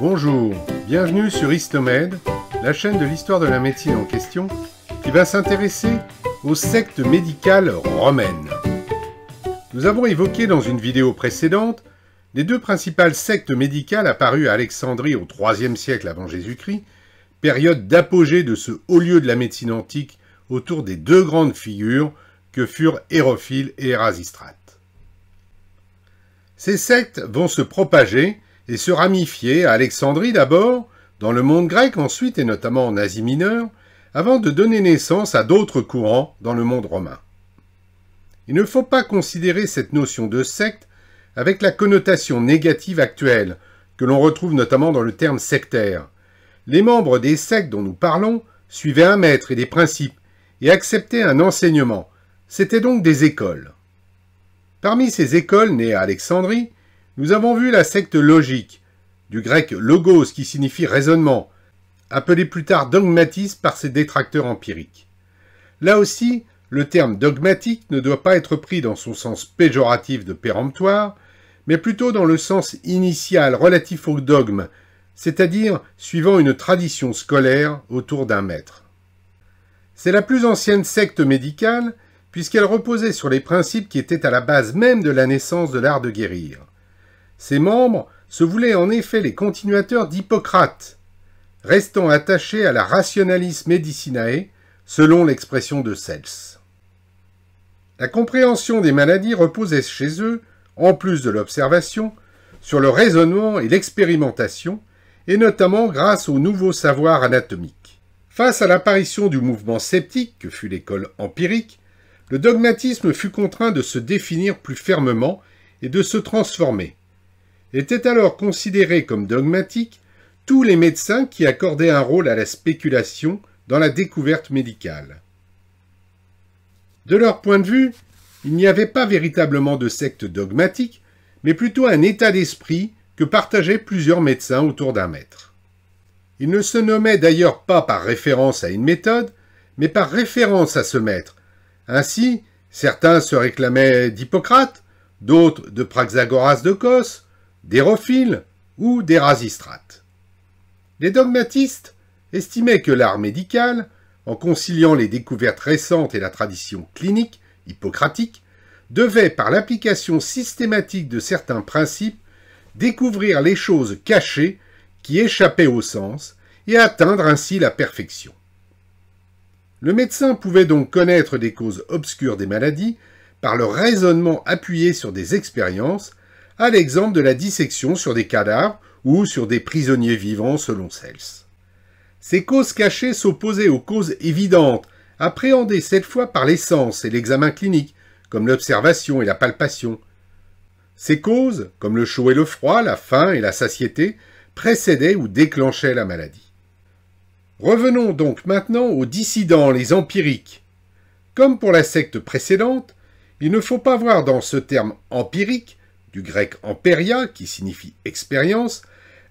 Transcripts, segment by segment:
Bonjour, bienvenue sur Histomed, la chaîne de l'histoire de la médecine en question, qui va s'intéresser aux sectes médicales romaines. Nous avons évoqué dans une vidéo précédente les deux principales sectes médicales apparues à Alexandrie au IIIe siècle avant Jésus-Christ, période d'apogée de ce haut lieu de la médecine antique autour des deux grandes figures que furent Hérophile et Érasistrate. Ces sectes vont se propager et se ramifier à Alexandrie d'abord, dans le monde grec ensuite et notamment en Asie mineure, avant de donner naissance à d'autres courants dans le monde romain. Il ne faut pas considérer cette notion de secte avec la connotation négative actuelle, que l'on retrouve notamment dans le terme sectaire. Les membres des sectes dont nous parlons suivaient un maître et des principes, et acceptaient un enseignement. C'étaient donc des écoles. Parmi ces écoles nées à Alexandrie, nous avons vu la secte logique, du grec logos qui signifie raisonnement, appelée plus tard dogmatisme par ses détracteurs empiriques. Là aussi, le terme dogmatique ne doit pas être pris dans son sens péjoratif de péremptoire, mais plutôt dans le sens initial relatif au dogme, c'est-à-dire suivant une tradition scolaire autour d'un maître. C'est la plus ancienne secte médicale, puisqu'elle reposait sur les principes qui étaient à la base même de la naissance de l'art de guérir. Ses membres se voulaient en effet les continuateurs d'Hippocrate, restant attachés à la rationalis medicinae, selon l'expression de Cels. La compréhension des maladies reposait chez eux, en plus de l'observation, sur le raisonnement et l'expérimentation, et notamment grâce aux nouveaux savoirs anatomiques. Face à l'apparition du mouvement sceptique, que fut l'école empirique, le dogmatisme fut contraint de se définir plus fermement et de se transformer. Étaient alors considérés comme dogmatiques tous les médecins qui accordaient un rôle à la spéculation dans la découverte médicale. De leur point de vue, il n'y avait pas véritablement de secte dogmatique, mais plutôt un état d'esprit que partageaient plusieurs médecins autour d'un maître. Ils ne se nommaient d'ailleurs pas par référence à une méthode, mais par référence à ce maître. Ainsi, certains se réclamaient d'Hippocrate, d'autres de Praxagoras de Cos, d'Hérophile ou d'Érasistrate. Les dogmatistes estimaient que l'art médical, en conciliant les découvertes récentes et la tradition clinique, hippocratique, devait, par l'application systématique de certains principes, découvrir les choses cachées qui échappaient au sens et atteindre ainsi la perfection. Le médecin pouvait donc connaître des causes obscures des maladies par le raisonnement appuyé sur des expériences, à l'exemple de la dissection sur des cadavres ou sur des prisonniers vivants selon Cels. Ces causes cachées s'opposaient aux causes évidentes, appréhendées cette fois par les sens et l'examen clinique, comme l'observation et la palpation. Ces causes, comme le chaud et le froid, la faim et la satiété, précédaient ou déclenchaient la maladie. Revenons donc maintenant aux dissidents, les empiriques. Comme pour la secte précédente, il ne faut pas voir dans ce terme empirique, du grec emperia, qui signifie expérience,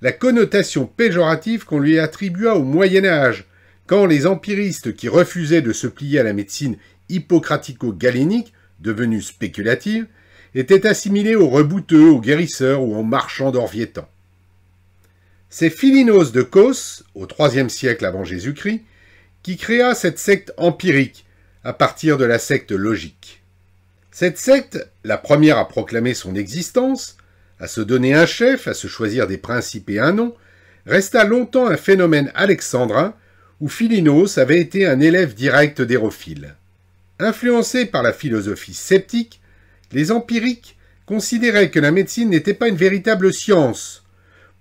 la connotation péjorative qu'on lui attribua au Moyen-Âge, quand les empiristes qui refusaient de se plier à la médecine hippocratico-galénique, devenue spéculative, étaient assimilés aux rebouteux, aux guérisseurs ou aux marchands d'Orvietan. C'est Philinos de Cos, au IIIe siècle avant Jésus-Christ, qui créa cette secte empirique, à partir de la secte logique. Cette secte, la première à proclamer son existence, à se donner un chef, à se choisir des principes et un nom, resta longtemps un phénomène alexandrin où Philinos avait été un élève direct d'Hérophile. Influencés par la philosophie sceptique, les empiriques considéraient que la médecine n'était pas une véritable science.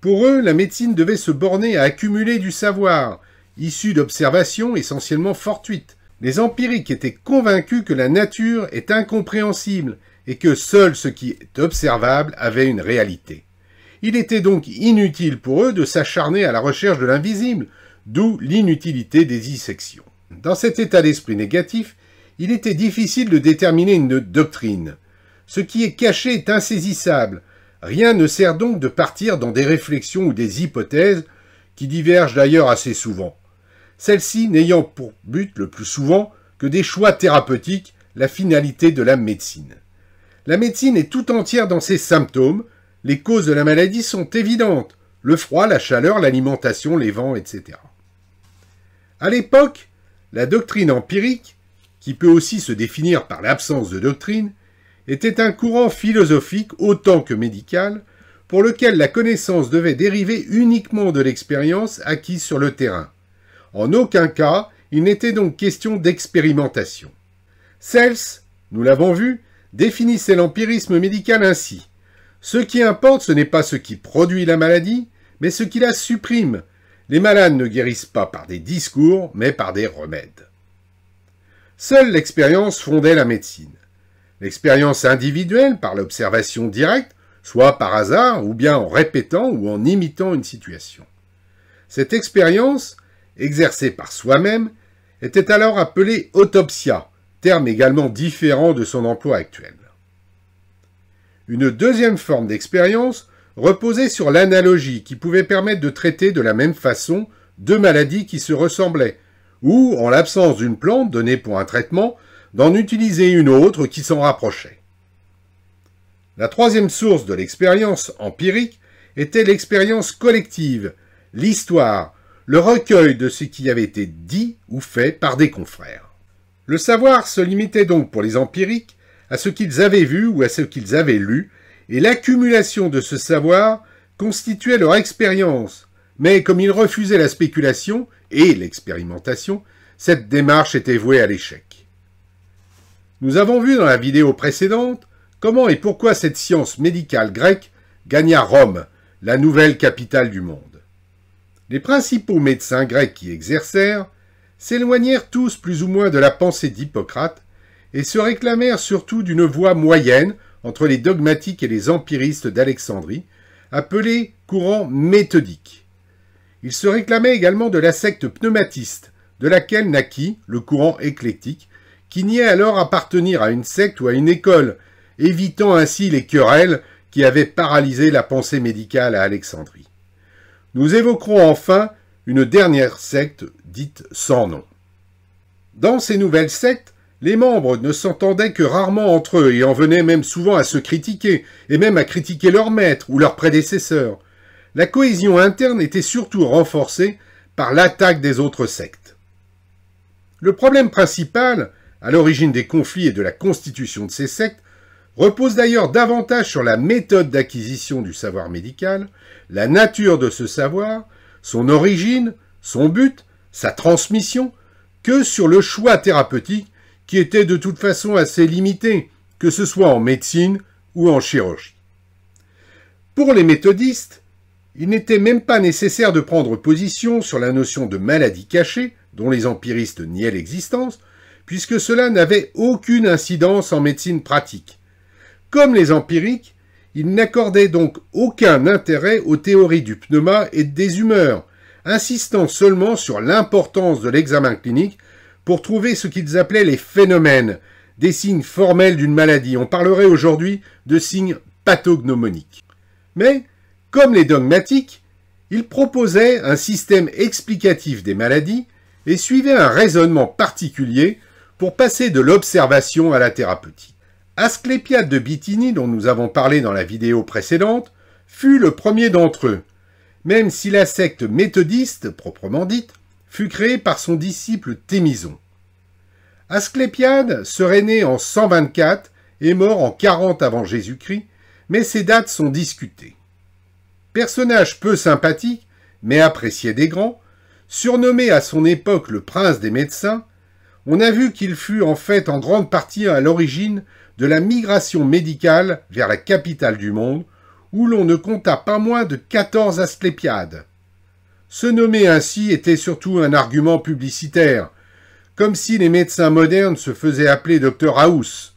Pour eux, la médecine devait se borner à accumuler du savoir, issu d'observations essentiellement fortuites. Les empiriques étaient convaincus que la nature est incompréhensible et que seul ce qui est observable avait une réalité. Il était donc inutile pour eux de s'acharner à la recherche de l'invisible, d'où l'inutilité des dissections. Dans cet état d'esprit négatif, il était difficile de déterminer une doctrine. Ce qui est caché est insaisissable. Rien ne sert donc de partir dans des réflexions ou des hypothèses qui divergent d'ailleurs assez souvent. Celle-ci n'ayant pour but le plus souvent que des choix thérapeutiques, la finalité de la médecine. La médecine est tout entière dans ses symptômes, les causes de la maladie sont évidentes, le froid, la chaleur, l'alimentation, les vents, etc. À l'époque, la doctrine empirique, qui peut aussi se définir par l'absence de doctrine, était un courant philosophique autant que médical, pour lequel la connaissance devait dériver uniquement de l'expérience acquise sur le terrain. En aucun cas, il n'était donc question d'expérimentation. Cels, nous l'avons vu, définissait l'empirisme médical ainsi. Ce qui importe, ce n'est pas ce qui produit la maladie, mais ce qui la supprime. Les malades ne guérissent pas par des discours, mais par des remèdes. Seule l'expérience fondait la médecine. L'expérience individuelle par l'observation directe, soit par hasard, ou bien en répétant ou en imitant une situation. Cette expérience, exercée par soi-même, était alors appelée autopsia, terme également différent de son emploi actuel. Une deuxième forme d'expérience reposait sur l'analogie qui pouvait permettre de traiter de la même façon deux maladies qui se ressemblaient, ou, en l'absence d'une plante donnée pour un traitement, d'en utiliser une autre qui s'en rapprochait. La troisième source de l'expérience empirique était l'expérience collective, l'histoire, le recueil de ce qui avait été dit ou fait par des confrères. Le savoir se limitait donc pour les empiriques à ce qu'ils avaient vu ou à ce qu'ils avaient lu, et l'accumulation de ce savoir constituait leur expérience. Mais comme ils refusaient la spéculation et l'expérimentation, cette démarche était vouée à l'échec. Nous avons vu dans la vidéo précédente comment et pourquoi cette science médicale grecque gagna Rome, la nouvelle capitale du monde. Les principaux médecins grecs qui exercèrent s'éloignèrent tous plus ou moins de la pensée d'Hippocrate et se réclamèrent surtout d'une voie moyenne entre les dogmatiques et les empiristes d'Alexandrie, appelés courants méthodiques. Ils se réclamaient également de la secte pneumatiste, de laquelle naquit le courant éclectique, qui niait alors appartenir à une secte ou à une école, évitant ainsi les querelles qui avaient paralysé la pensée médicale à Alexandrie. Nous évoquerons enfin une dernière secte dite sans nom. Dans ces nouvelles sectes, les membres ne s'entendaient que rarement entre eux et en venaient même souvent à se critiquer, et même à critiquer leur maître ou leurs prédécesseurs. La cohésion interne était surtout renforcée par l'attaque des autres sectes. Le problème principal, à l'origine des conflits et de la constitution de ces sectes, repose d'ailleurs davantage sur la méthode d'acquisition du savoir médical, la nature de ce savoir, son origine, son but, sa transmission, que sur le choix thérapeutique qui était de toute façon assez limité, que ce soit en médecine ou en chirurgie. Pour les méthodistes, il n'était même pas nécessaire de prendre position sur la notion de maladie cachée, dont les empiristes niaient l'existence, puisque cela n'avait aucune incidence en médecine pratique. Comme les empiriques, ils n'accordaient donc aucun intérêt aux théories du pneuma et des humeurs, insistant seulement sur l'importance de l'examen clinique pour trouver ce qu'ils appelaient les phénomènes, des signes formels d'une maladie. On parlerait aujourd'hui de signes pathognomoniques. Mais, comme les dogmatiques, ils proposaient un système explicatif des maladies et suivaient un raisonnement particulier pour passer de l'observation à la thérapeutique. Asclépiade de Bithynie, dont nous avons parlé dans la vidéo précédente, fut le premier d'entre eux, même si la secte méthodiste, proprement dite, fut créée par son disciple Thémison. Asclépiade serait né en 124 et mort en 40 avant Jésus-Christ, mais ces dates sont discutées. Personnage peu sympathique, mais apprécié des grands, surnommé à son époque le prince des médecins, on a vu qu'il fut en fait en grande partie à l'origine de la migration médicale vers la capitale du monde, où l'on ne compta pas moins de 14 Asclépiades. Se nommer ainsi était surtout un argument publicitaire, comme si les médecins modernes se faisaient appeler Dr House.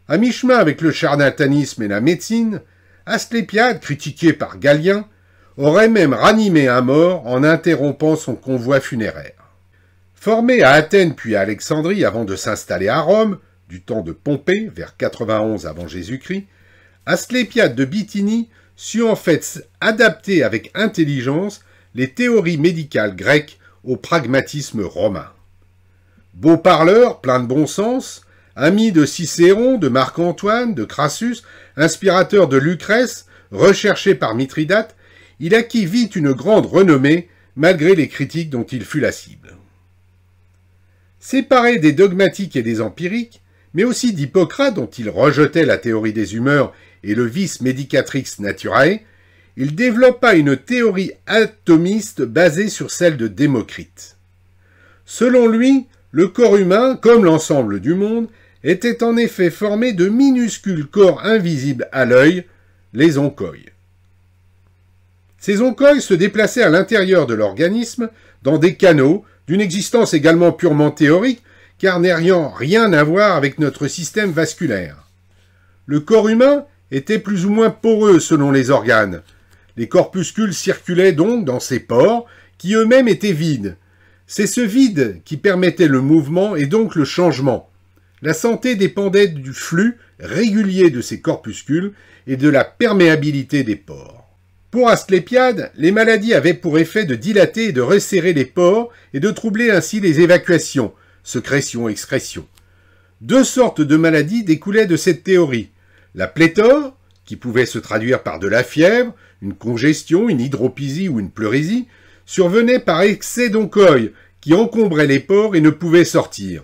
À mi-chemin avec le charlatanisme et la médecine, Asclépiade, critiqué par Galien, aurait même ranimé un mort en interrompant son convoi funéraire. Formé à Athènes puis à Alexandrie avant de s'installer à Rome, du temps de Pompée, vers 91 avant Jésus-Christ, Asclépiade de Bithynie sut en fait adapter avec intelligence les théories médicales grecques au pragmatisme romain. Beau parleur, plein de bon sens, ami de Cicéron, de Marc-Antoine, de Crassus, inspirateur de Lucrèce, recherché par Mithridate, il acquit vite une grande renommée malgré les critiques dont il fut la cible. Séparé des dogmatiques et des empiriques, mais aussi d'Hippocrate dont il rejetait la théorie des humeurs et le vis medicatrix naturae, il développa une théorie atomiste basée sur celle de Démocrite. Selon lui, le corps humain, comme l'ensemble du monde, était en effet formé de minuscules corps invisibles à l'œil, les oncoïs. Ces oncoïs se déplaçaient à l'intérieur de l'organisme dans des canaux, d'une existence également purement théorique, car n'ayant rien à voir avec notre système vasculaire. Le corps humain était plus ou moins poreux selon les organes. Les corpuscules circulaient donc dans ces pores, qui eux-mêmes étaient vides. C'est ce vide qui permettait le mouvement et donc le changement. La santé dépendait du flux régulier de ces corpuscules et de la perméabilité des pores. Pour Asclépiade, les maladies avaient pour effet de dilater et de resserrer les pores et de troubler ainsi les évacuations, sécrétions, excrétions. Deux sortes de maladies découlaient de cette théorie. La pléthore, qui pouvait se traduire par de la fièvre, une congestion, une hydropisie ou une pleurésie, survenait par excès d'oncoïs qui encombrait les pores et ne pouvait sortir.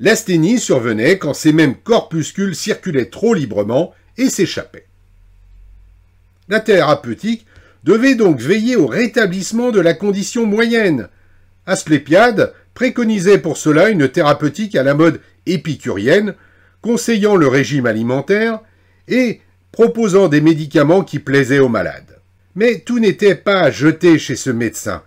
L'asthénie survenait quand ces mêmes corpuscules circulaient trop librement et s'échappaient. La thérapeutique devait donc veiller au rétablissement de la condition moyenne. Asclépiade préconisait pour cela une thérapeutique à la mode épicurienne, conseillant le régime alimentaire et proposant des médicaments qui plaisaient aux malades. Mais tout n'était pas à jeter chez ce médecin.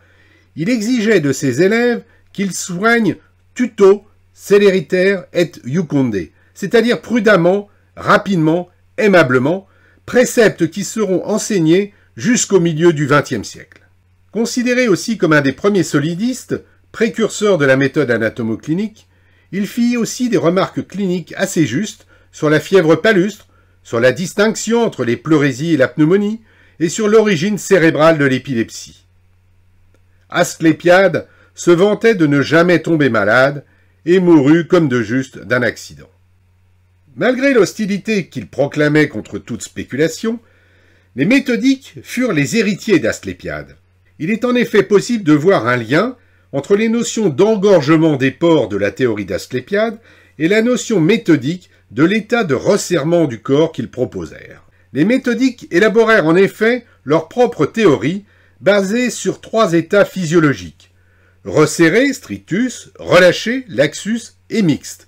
Il exigeait de ses élèves qu'ils soignent tuto, céléritaire et iuconde, c'est-à-dire prudemment, rapidement, aimablement, préceptes qui seront enseignés jusqu'au milieu du XXe siècle. Considéré aussi comme un des premiers solidistes, précurseur de la méthode anatomoclinique, il fit aussi des remarques cliniques assez justes sur la fièvre palustre, sur la distinction entre les pleurésies et la pneumonie, et sur l'origine cérébrale de l'épilepsie. Asclépiade se vantait de ne jamais tomber malade et mourut comme de juste d'un accident. Malgré l'hostilité qu'il proclamait contre toute spéculation, les méthodiques furent les héritiers d'Asclépiade. Il est en effet possible de voir un lien entre les notions d'engorgement des pores de la théorie d'Asclépiade et la notion méthodique de l'état de resserrement du corps qu'ils proposèrent. Les méthodiques élaborèrent en effet leur propre théorie basée sur 3 états physiologiques: resserré, strictus, relâché, laxus et mixte.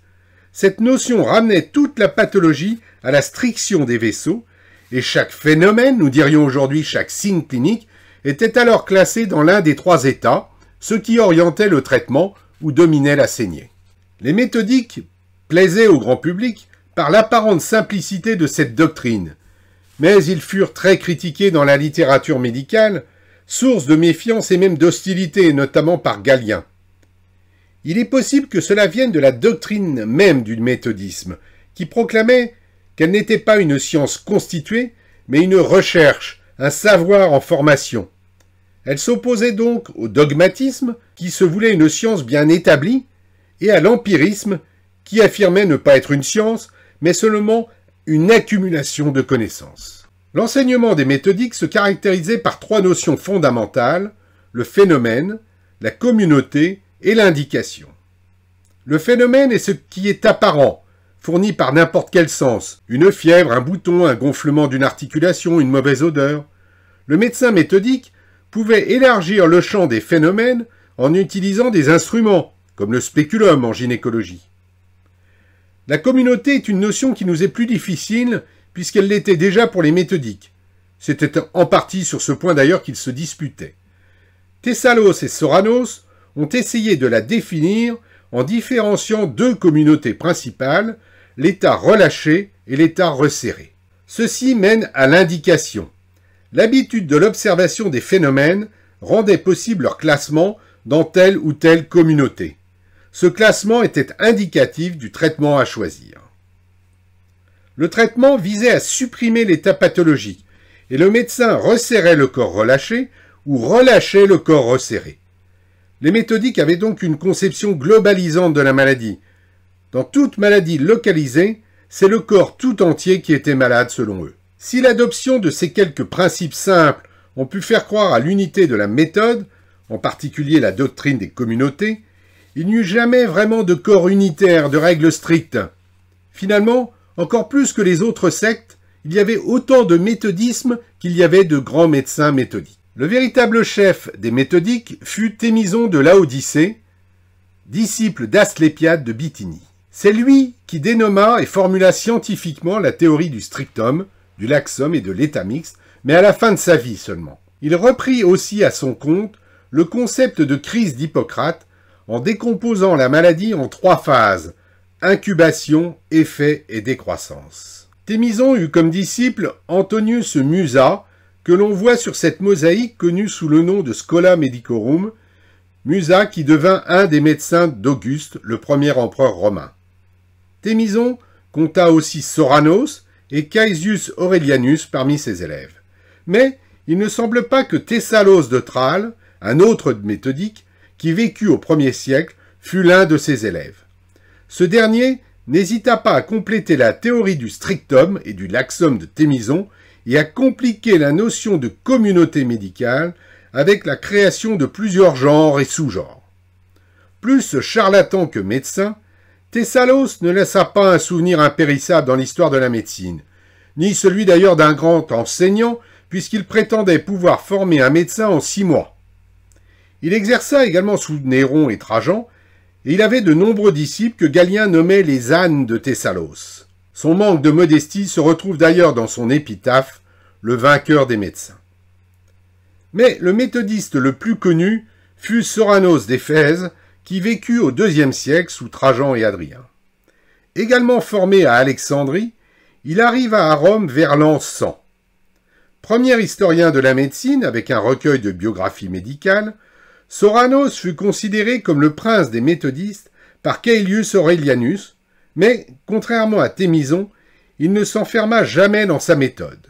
Cette notion ramenait toute la pathologie à la striction des vaisseaux, et chaque phénomène, nous dirions aujourd'hui chaque signe clinique, était alors classé dans l'un des 3 états, ce qui orientait le traitement ou dominait la saignée. Les méthodiques plaisaient au grand public par l'apparente simplicité de cette doctrine, mais ils furent très critiqués dans la littérature médicale, source de méfiance et même d'hostilité, notamment par Galien. Il est possible que cela vienne de la doctrine même du méthodisme, qui proclamait qu'elle n'était pas une science constituée, mais une recherche, un savoir en formation. Elle s'opposait donc au dogmatisme, qui se voulait une science bien établie, et à l'empirisme, qui affirmait ne pas être une science, mais seulement une accumulation de connaissances. L'enseignement des méthodiques se caractérisait par 3 notions fondamentales: le phénomène, la communauté et l'indication. Le phénomène est ce qui est apparent, fourni par n'importe quel sens: une fièvre, un bouton, un gonflement d'une articulation, une mauvaise odeur. Le médecin méthodique pouvait élargir le champ des phénomènes en utilisant des instruments, comme le spéculum en gynécologie. La communauté est une notion qui nous est plus difficile, puisqu'elle l'était déjà pour les méthodiques. C'était en partie sur ce point d'ailleurs qu'ils se disputaient. Thessalos et Soranos ont essayé de la définir en différenciant 2 communautés principales, l'état relâché et l'état resserré. Ceci mène à l'indication. L'habitude de l'observation des phénomènes rendait possible leur classement dans telle ou telle communauté. Ce classement était indicatif du traitement à choisir. Le traitement visait à supprimer l'état pathologique, et le médecin resserrait le corps relâché ou relâchait le corps resserré. Les méthodiques avaient donc une conception globalisante de la maladie. Dans toute maladie localisée, c'est le corps tout entier qui était malade selon eux. Si l'adoption de ces quelques principes simples ont pu faire croire à l'unité de la méthode, en particulier la doctrine des communautés, il n'y eut jamais vraiment de corps unitaire, de règles strictes. Finalement, encore plus que les autres sectes, il y avait autant de méthodisme qu'il y avait de grands médecins méthodiques. Le véritable chef des méthodiques fut Thémison de Laodicée, disciple d'Asclépiade de Bithynie. C'est lui qui dénomma et formula scientifiquement la théorie du strictum, du laxum et de l'état mixte, mais à la fin de sa vie seulement. Il reprit aussi à son compte le concept de crise d'Hippocrate en décomposant la maladie en 3 phases, incubation, effet et décroissance. Thémison eut comme disciple Antonius Musa, que l'on voit sur cette mosaïque connue sous le nom de Schola Medicorum, Musa qui devint un des médecins d'Auguste, le premier empereur romain. Thémison compta aussi Soranos et Caesius Aurelianus parmi ses élèves. Mais il ne semble pas que Thessalos de Tralles, un autre méthodique, qui vécut au 1er siècle, fut l'un de ses élèves. Ce dernier n'hésita pas à compléter la théorie du strictum et du laxum de Thémison et à compliquer la notion de communauté médicale avec la création de plusieurs genres et sous-genres. Plus charlatan que médecin, Thessalos ne laissa pas un souvenir impérissable dans l'histoire de la médecine, ni celui d'ailleurs d'un grand enseignant, puisqu'il prétendait pouvoir former un médecin en 6 mois. Il exerça également sous Néron et Trajan, et il avait de nombreux disciples que Galien nommait les ânes de Thessalos. Son manque de modestie se retrouve d'ailleurs dans son épitaphe, le vainqueur des médecins. Mais le méthodiste le plus connu fut Soranos d'Éphèse, qui vécut au IIe siècle sous Trajan et Hadrien. Également formé à Alexandrie, il arriva à Rome vers l'an 100. Premier historien de la médecine avec un recueil de biographies médicales, Soranos fut considéré comme le prince des méthodistes par Caelius Aurelianus, mais, contrairement à Thémison, il ne s'enferma jamais dans sa méthode.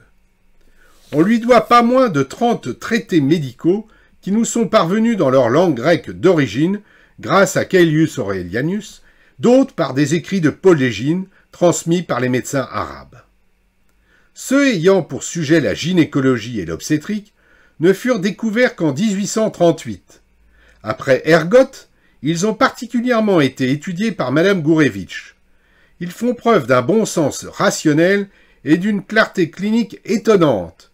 On lui doit pas moins de 30 traités médicaux qui nous sont parvenus dans leur langue grecque d'origine grâce à Caelius Aurelianus, d'autres par des écrits de Paul Légine transmis par les médecins arabes. Ceux ayant pour sujet la gynécologie et l'obstétrique ne furent découverts qu'en 1838. Après Ergoth, ils ont particulièrement été étudiés par Madame Gourevitch. Ils font preuve d'un bon sens rationnel et d'une clarté clinique étonnante.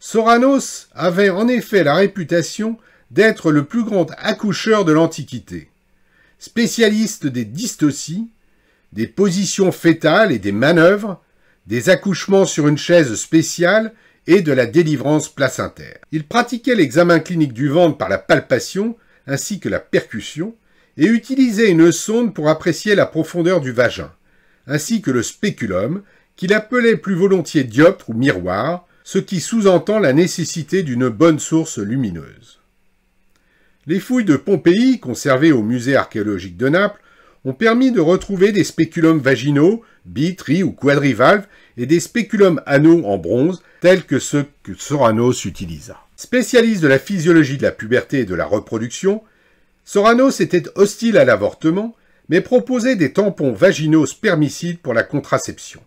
Soranos avait en effet la réputation d'être le plus grand accoucheur de l'Antiquité. Spécialiste des dystocies, des positions fœtales et des manœuvres, des accouchements sur une chaise spéciale et de la délivrance placentaire. Il pratiquait l'examen clinique du ventre par la palpation ainsi que la percussion et utilisait une sonde pour apprécier la profondeur du vagin, ainsi que le spéculum, qu'il appelait plus volontiers dioptre ou miroir, ce qui sous-entend la nécessité d'une bonne source lumineuse. Les fouilles de Pompéi, conservées au musée archéologique de Naples, ont permis de retrouver des spéculums vaginaux, bi-, tri- ou quadrivalves, et des spéculums anaux en bronze, tels que ceux que Soranos utilisa. Spécialiste de la physiologie de la puberté et de la reproduction, Soranos était hostile à l'avortement, mais proposait des tampons vaginaux spermicides pour la contraception.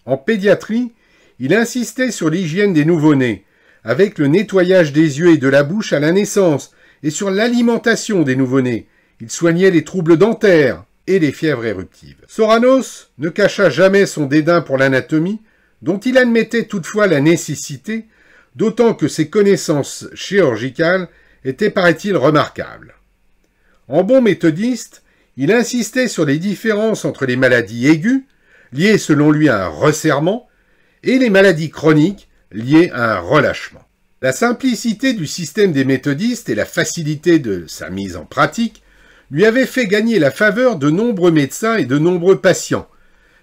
En pédiatrie, il insistait sur l'hygiène des nouveau-nés, avec le nettoyage des yeux et de la bouche à la naissance, et sur l'alimentation des nouveau-nés. Il soignait les troubles dentaires et les fièvres éruptives. Soranos ne cacha jamais son dédain pour l'anatomie, dont il admettait toutefois la nécessité, d'autant que ses connaissances chirurgicales étaient, paraît-il, remarquables. En bon méthodiste, il insistait sur les différences entre les maladies aiguës, liées selon lui à un resserrement, et les maladies chroniques, liées à un relâchement. La simplicité du système des méthodistes et la facilité de sa mise en pratique lui avaient fait gagner la faveur de nombreux médecins et de nombreux patients.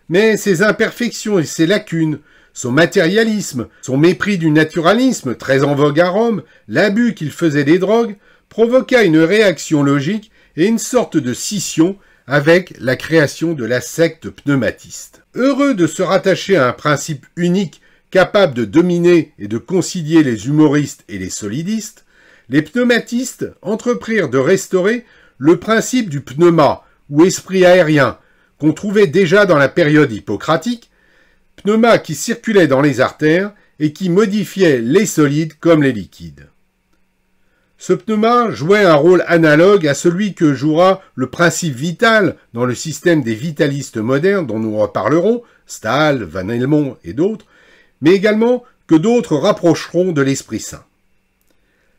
Mais ses imperfections et ses lacunes, son matérialisme, son mépris du naturalisme très en vogue à Rome, l'abus qu'il faisait des drogues, provoqua une réaction logique et une sorte de scission avec la création de la secte pneumatiste. Heureux de se rattacher à un principe unique capable de dominer et de concilier les humoristes et les solidistes, les pneumatistes entreprirent de restaurer le principe du pneuma, ou esprit aérien, qu'on trouvait déjà dans la période hippocratique, pneuma qui circulait dans les artères et qui modifiait les solides comme les liquides. Ce pneuma jouait un rôle analogue à celui que jouera le principe vital dans le système des vitalistes modernes dont nous reparlerons, Stahl, Van Helmont et d'autres, mais également que d'autres rapprocheront de l'Esprit Saint.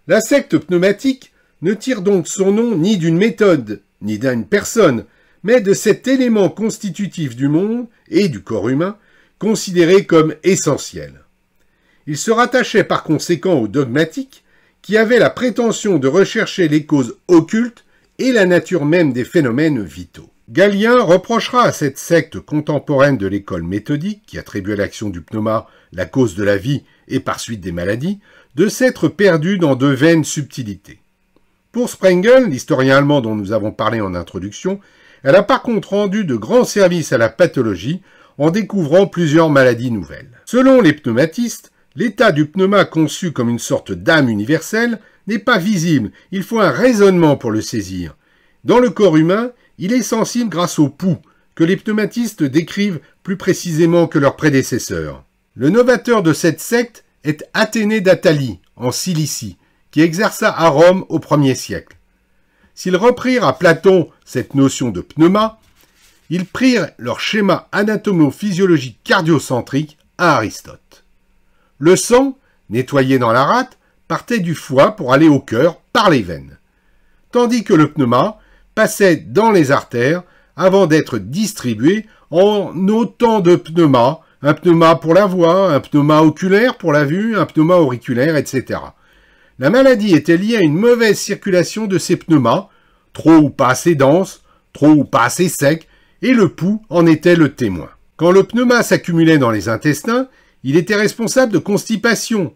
La secte pneumatique ne tire donc son nom ni d'une méthode, ni d'une personne, mais de cet élément constitutif du monde et du corps humain, considéré comme essentiel. Il se rattachait par conséquent au dogmatique, qui avait la prétention de rechercher les causes occultes et la nature même des phénomènes vitaux. Galien reprochera à cette secte contemporaine de l'école méthodique, qui attribue à l'action du pneuma la cause de la vie et par suite des maladies, de s'être perdue dans de vaines subtilités. Pour Sprengel, l'historien allemand dont nous avons parlé en introduction, elle a par contre rendu de grands services à la pathologie en découvrant plusieurs maladies nouvelles. Selon les pneumatistes, l'état du pneuma conçu comme une sorte d'âme universelle n'est pas visible, il faut un raisonnement pour le saisir. Dans le corps humain, il est sensible grâce au pouls, que les pneumatistes décrivent plus précisément que leurs prédécesseurs. Le novateur de cette secte est Athénée d'Athalie, en Cilicie, qui exerça à Rome au 1er siècle. S'ils reprirent à Platon cette notion de pneuma, ils prirent leur schéma anatomo-physiologique cardiocentrique à Aristote. Le sang, nettoyé dans la rate, partait du foie pour aller au cœur par les veines, tandis que le pneuma passait dans les artères avant d'être distribué en autant de pneumas, un pneuma pour la voix, un pneuma oculaire pour la vue, un pneuma auriculaire, etc. La maladie était liée à une mauvaise circulation de ces pneumas, trop ou pas assez dense, trop ou pas assez sec, et le pouls en était le témoin. Quand le pneuma s'accumulait dans les intestins, il était responsable de constipation.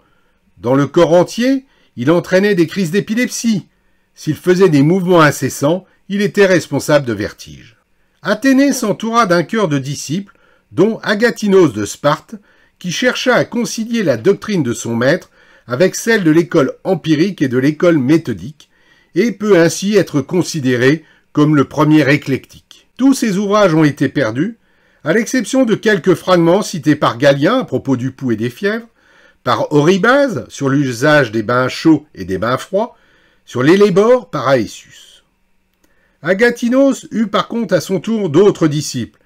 Dans le corps entier, il entraînait des crises d'épilepsie. S'il faisait des mouvements incessants, il était responsable de vertige. Athénée s'entoura d'un chœur de disciples, dont Agatinos de Sparte, qui chercha à concilier la doctrine de son maître avec celle de l'école empirique et de l'école méthodique, et peut ainsi être considéré comme le premier éclectique. Tous ses ouvrages ont été perdus, à l'exception de quelques fragments cités par Galien à propos du pouls et des fièvres, par Oribase sur l'usage des bains chauds et des bains froids, sur l'Élébore par Aécius. Agatinos eut par contre à son tour d'autres disciples,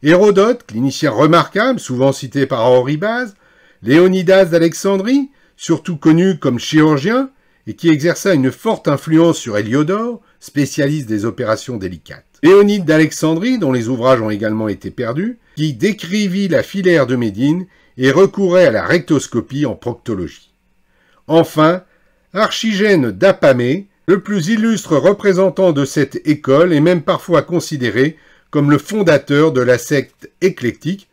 Hérodote, clinicien remarquable, souvent cité par Oribase, Léonidas d'Alexandrie, surtout connu comme chirurgien, et qui exerça une forte influence sur Héliodore, spécialiste des opérations délicates. Léonide d'Alexandrie, dont les ouvrages ont également été perdus, qui décrivit la filaire de Médine et recourait à la rectoscopie en proctologie. Enfin, Archigène d'Apamée, le plus illustre représentant de cette école, est même parfois considéré comme le fondateur de la secte éclectique,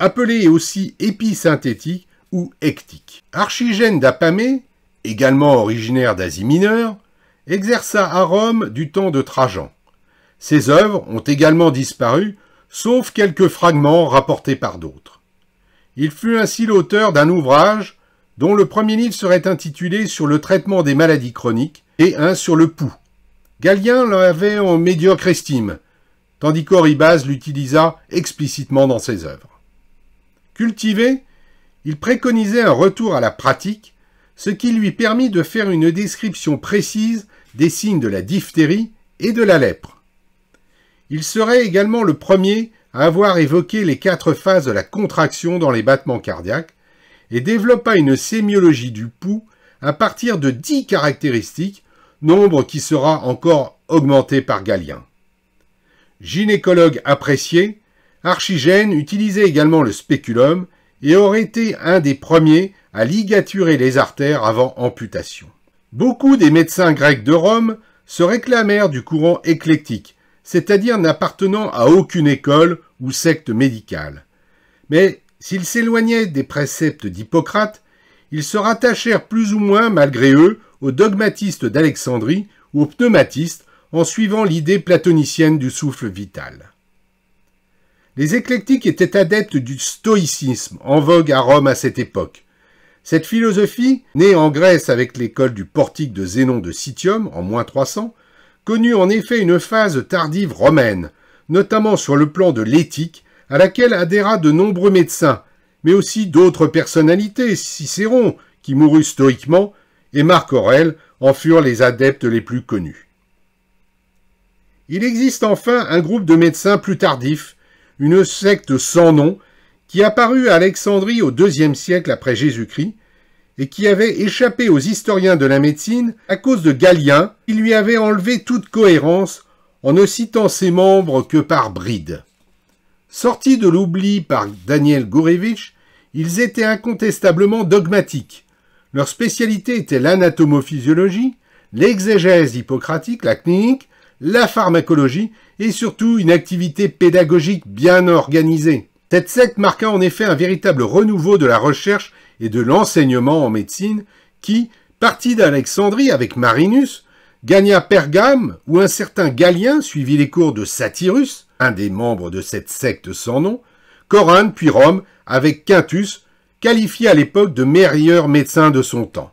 appelée aussi épisynthétique ou ectique. Archigène d'Apamée, également originaire d'Asie mineure, exerça à Rome du temps de Trajan. Ses œuvres ont également disparu, sauf quelques fragments rapportés par d'autres. Il fut ainsi l'auteur d'un ouvrage dont le premier livre serait intitulé « Sur le traitement des maladies chroniques » et un sur le pouls. Galien l'avait en médiocre estime, tandis qu'Oribase l'utilisa explicitement dans ses œuvres. Cultivé, il préconisait un retour à la pratique, ce qui lui permit de faire une description précise des signes de la diphtérie et de la lèpre. Il serait également le premier à avoir évoqué les 4 phases de la contraction dans les battements cardiaques et développa une sémiologie du pouls à partir de 10 caractéristiques, nombre qui sera encore augmenté par Galien. Gynécologue apprécié, Archigène utilisait également le spéculum et aurait été un des premiers à ligaturer les artères avant amputation. Beaucoup des médecins grecs de Rome se réclamèrent du courant éclectique, c'est-à-dire n'appartenant à aucune école ou secte médicale. Mais s'ils s'éloignaient des préceptes d'Hippocrate, ils se rattachèrent plus ou moins, malgré eux, aux dogmatistes d'Alexandrie ou aux pneumatistes, en suivant l'idée platonicienne du souffle vital. Les éclectiques étaient adeptes du stoïcisme, en vogue à Rome à cette époque. Cette philosophie, née en Grèce avec l'école du portique de Zénon de Citium, en -300, connut en effet une phase tardive romaine, notamment sur le plan de l'éthique, à laquelle adhéra de nombreux médecins, mais aussi d'autres personnalités, Cicéron, qui mourut stoïquement, et Marc Aurèle en furent les adeptes les plus connus. Il existe enfin un groupe de médecins plus tardifs, une secte sans nom, qui apparut à Alexandrie au IIe siècle après Jésus-Christ, et qui avait échappé aux historiens de la médecine à cause de Galien, qui lui avait enlevé toute cohérence en ne citant ses membres que par bribes. Sortis de l'oubli par Daniel Gourevitch, ils étaient incontestablement dogmatiques. Leur spécialité était l'anatomophysiologie, l'exégèse hippocratique, la clinique, la pharmacologie et surtout une activité pédagogique bien organisée. Cette secte marqua en effet un véritable renouveau de la recherche et de l'enseignement en médecine qui, parti d'Alexandrie avec Marinus, gagna Pergame où un certain Galien suivit les cours de Satyrus, un des membres de cette secte sans nom, Corinthe puis Rome avec Quintus, qualifié à l'époque de meilleur médecin de son temps.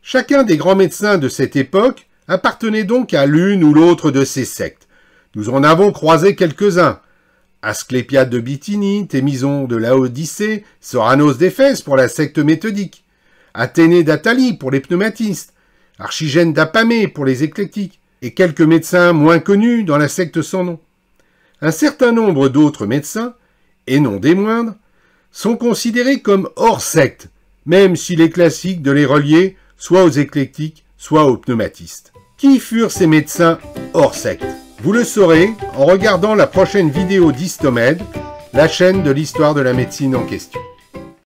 Chacun des grands médecins de cette époque appartenait donc à l'une ou l'autre de ces sectes. Nous en avons croisé quelques-uns. Asclépiade de Bithynie, Thémison de Laodicée, Soranos d'Éphèse pour la secte méthodique, Athénée d'Athalie pour les pneumatistes, Archigène d'Apamée pour les éclectiques, et quelques médecins moins connus dans la secte sans nom. Un certain nombre d'autres médecins, et non des moindres, sont considérés comme hors secte, même s'il est classique de les relier soit aux éclectiques, soit aux pneumatistes. Qui furent ces médecins hors secte? Vous le saurez en regardant la prochaine vidéo d'Histomed, la chaîne de l'histoire de la médecine en question.